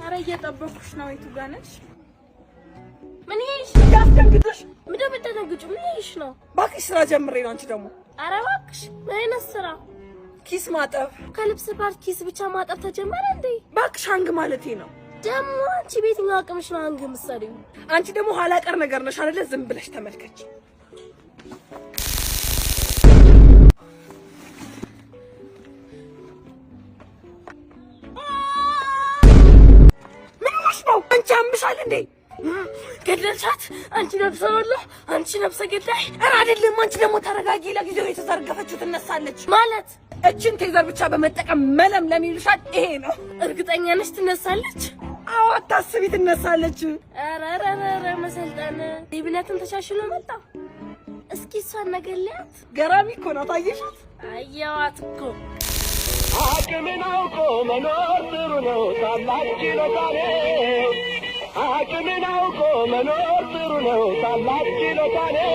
ኧረ እየጠበኩሽ ነው የቱ ጋር ነሽ ምን ይሄሽ ያስደንግጥሽ ምንድነው የምትደነግጪው ምን ይሄሽ ነው እባክሽ ስራ ጀምሬ ነው አንቺ ደግሞ ኧረ እባክሽ ምን አይነት ስራ ኪስ ማጠብ ከልብስ ፓርት ኪስ ብቻ ማጠብ ተጀመረ እንዴ እባክሽ አንግ ማለቴ ነው ደግሞ አንቺ ቤትኛው አቅምሽ ነው አንግ ምሳሌው አንቺ ደግሞ ኋላ ቀር ነገር ነሽ አይደለ ዝም ብለሽ ተመልከች ምን ነው አንቺ አምሻል እንዴ ገደልሻት አንቺ ነብሰውላ አንቺ ነብሰ ገዳይ ኧረ አይደለም አንቺ ደግሞ ተረጋጊ ለጊዜው የተዘርገፈችው ትነሳለች ማለት እቺን ቴዘር ብቻ በመጠቀም መለምለም ይልሻል ይሄ ነው እርግጠኛ ነሽ ትነሳለች አዎ አታስቢ ትነሳለች ኧረ መሰልጠን ዲብነትን ተሻሽሎ መጣ እስኪ እሷን ነገርላት ገራሚ እኮ ናት አየሻት አየዋት እኮ አቅምን አውቆ መኖር ጥሩ ነው ታላቅ ችሎታ ነው አቅምን አውቆ መኖር ጥሩ ነው ታላቅ ችሎታ ነው